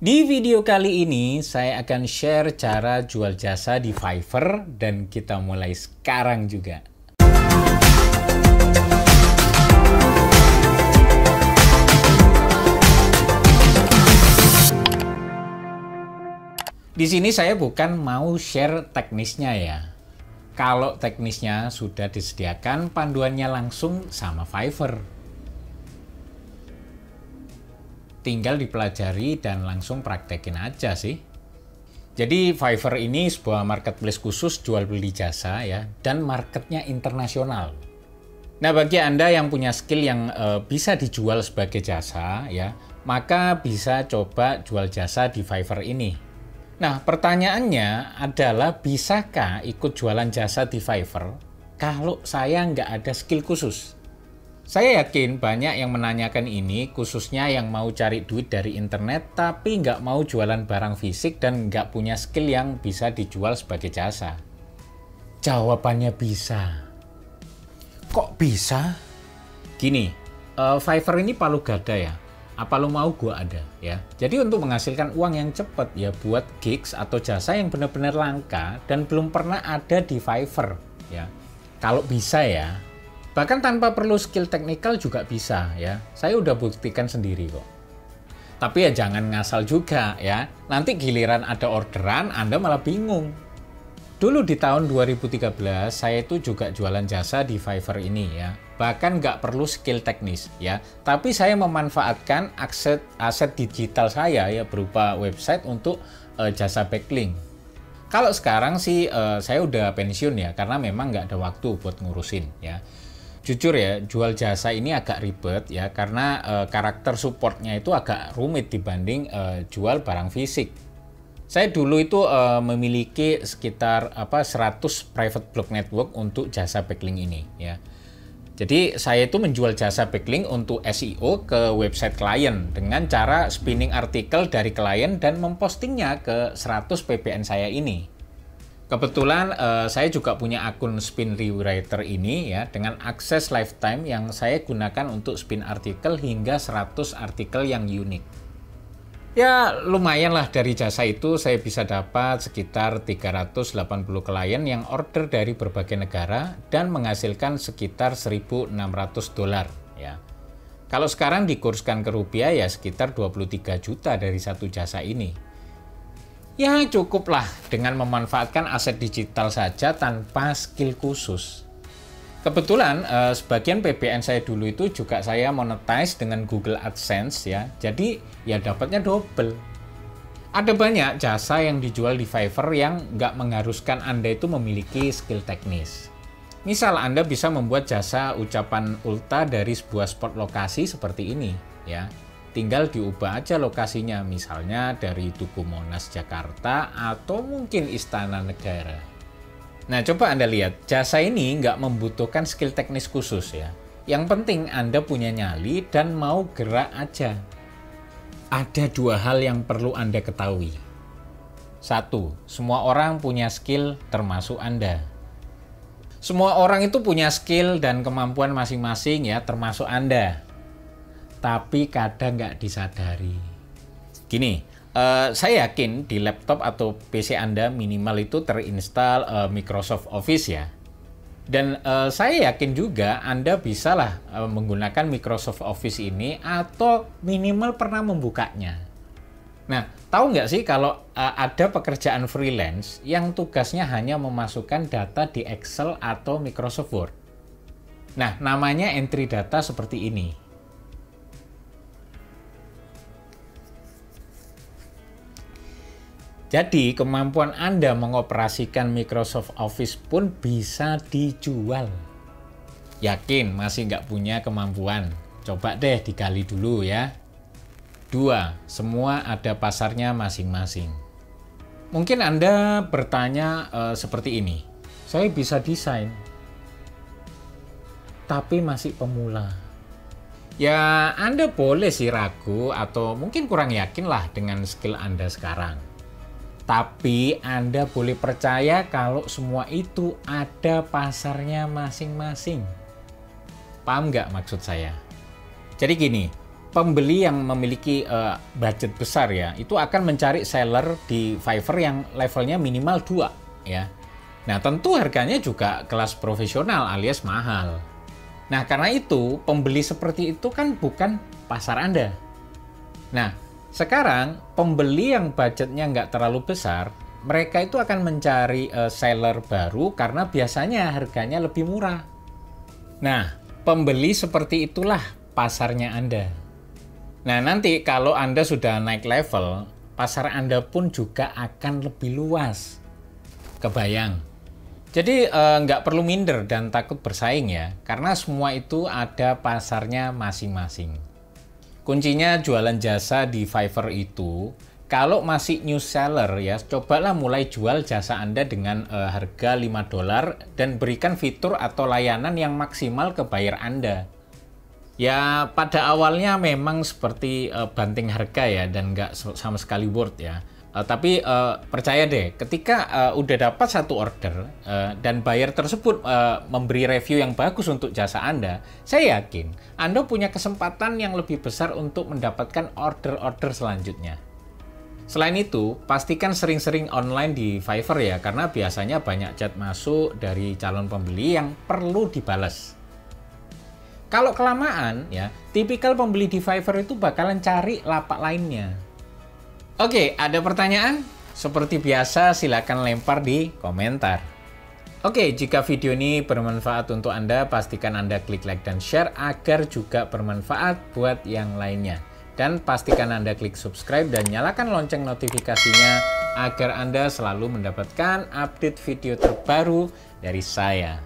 Di video kali ini saya akan share cara jual jasa di Fiverr dan kita mulai sekarang juga. Di sini saya bukan mau share teknisnya ya. Kalau teknisnya sudah disediakan panduannya langsung sama Fiverr. Tinggal dipelajari dan langsung praktekin aja sih. Jadi Fiverr ini sebuah marketplace khusus jual beli jasa ya, dan marketnya internasional. Nah, bagi Anda yang punya skill yang bisa dijual sebagai jasa ya, maka bisa coba jual jasa di Fiverr ini. Nah, pertanyaannya adalah bisakah ikut jualan jasa di Fiverr kalau saya nggak ada skill khusus? Saya yakin banyak yang menanyakan ini, khususnya yang mau cari duit dari internet tapi nggak mau jualan barang fisik dan nggak punya skill yang bisa dijual sebagai jasa. Jawabannya bisa. Kok bisa? Gini, Fiverr ini palu gada ya. Apa lo mau gua ada ya. Jadi untuk menghasilkan uang yang cepat ya buat gigs atau jasa yang benar-benar langka dan belum pernah ada di Fiverr ya. Kalau bisa ya. Bahkan tanpa perlu skill teknikal juga bisa ya. Saya udah buktikan sendiri kok. Tapi ya jangan ngasal juga ya. Nanti giliran ada orderan Anda malah bingung. Dulu di tahun 2013 saya itu juga jualan jasa di Fiverr ini ya. Bahkan nggak perlu skill teknis ya. Tapi saya memanfaatkan aset digital saya ya berupa website untuk jasa backlink. Kalau sekarang sih saya udah pensiun ya karena memang nggak ada waktu buat ngurusin ya. Jujur ya, jual jasa ini agak ribet ya karena karakter supportnya itu agak rumit dibanding jual barang fisik. Saya dulu itu memiliki sekitar 100 private blog network untuk jasa backlink ini ya. Jadi saya itu menjual jasa backlink untuk SEO ke website klien dengan cara spinning artikel dari klien dan mempostingnya ke 100 PBN saya ini. Kebetulan saya juga punya akun spin rewriter ini ya dengan akses lifetime yang saya gunakan untuk spin artikel hingga 100 artikel yang unik. Ya lumayan lah dari jasa itu saya bisa dapat sekitar 380 klien yang order dari berbagai negara dan menghasilkan sekitar $1.600 ya. Kalau sekarang dikurskan ke rupiah ya sekitar 23 juta dari satu jasa ini. Ya cukuplah dengan memanfaatkan aset digital saja tanpa skill khusus. Kebetulan sebagian PBN saya dulu itu juga saya monetize dengan Google AdSense ya. Jadi ya dapatnya double. Ada banyak jasa yang dijual di Fiverr yang nggak mengharuskan Anda itu memiliki skill teknis. Misal Anda bisa membuat jasa ucapan ulta dari sebuah spot lokasi seperti ini ya. Tinggal diubah aja lokasinya, misalnya dari Tugu Monas Jakarta atau mungkin Istana Negara. Nah, coba Anda lihat, jasa ini nggak membutuhkan skill teknis khusus ya. Yang penting Anda punya nyali dan mau gerak aja. Ada dua hal yang perlu Anda ketahui. Satu, semua orang punya skill termasuk Anda. Semua orang itu punya skill dan kemampuan masing-masing ya, termasuk Anda. Tapi kadang nggak disadari. Gini, saya yakin di laptop atau PC Anda minimal itu terinstall Microsoft Office ya. Dan saya yakin juga Anda bisalah menggunakan Microsoft Office ini atau minimal pernah membukanya. Nah, tahu nggak sih kalau ada pekerjaan freelance yang tugasnya hanya memasukkan data di Excel atau Microsoft Word? Nah, namanya entry data seperti ini. Jadi, kemampuan Anda mengoperasikan Microsoft Office pun bisa dijual. Yakin masih nggak punya kemampuan? Coba deh digali dulu ya. 2. Semua ada pasarnya masing-masing. Mungkin Anda bertanya seperti ini. Saya bisa desain, tapi masih pemula. Ya, Anda boleh sih ragu atau mungkin kurang yakin lah dengan skill Anda sekarang. Tapi Anda boleh percaya kalau semua itu ada pasarnya masing-masing. Paham nggak maksud saya? Jadi gini, pembeli yang memiliki budget besar ya, itu akan mencari seller di Fiverr yang levelnya minimal 2 ya. Nah, tentu harganya juga kelas profesional alias mahal. Nah, karena itu pembeli seperti itu kan bukan pasar Anda. Nah, sekarang pembeli yang budgetnya nggak terlalu besar, mereka itu akan mencari seller baru karena biasanya harganya lebih murah. Nah, pembeli seperti itulah pasarnya Anda. Nah, nanti kalau Anda sudah naik level, pasar Anda pun juga akan lebih luas. Kebayang? Jadi nggak perlu minder dan takut bersaing ya, karena semua itu ada pasarnya masing-masing. Kuncinya jualan jasa di Fiverr itu, kalau masih new seller ya, cobalah mulai jual jasa Anda dengan harga $5 dan berikan fitur atau layanan yang maksimal ke buyer Anda. Ya, pada awalnya memang seperti banting harga ya, dan nggak sama sekali worth ya. Tapi percaya deh, ketika udah dapat satu order dan buyer tersebut memberi review yang bagus untuk jasa Anda, saya yakin Anda punya kesempatan yang lebih besar untuk mendapatkan order-order selanjutnya. Selain itu, pastikan sering-sering online di Fiverr ya, karena biasanya banyak chat masuk dari calon pembeli yang perlu dibalas. Kalau kelamaan ya, tipikal pembeli di Fiverr itu bakalan cari lapak lainnya. Oke, ada pertanyaan? Seperti biasa, silakan lempar di komentar. Oke, jika video ini bermanfaat untuk Anda, pastikan Anda klik like dan share agar juga bermanfaat buat yang lainnya. Dan pastikan Anda klik subscribe dan nyalakan lonceng notifikasinya agar Anda selalu mendapatkan update video terbaru dari saya.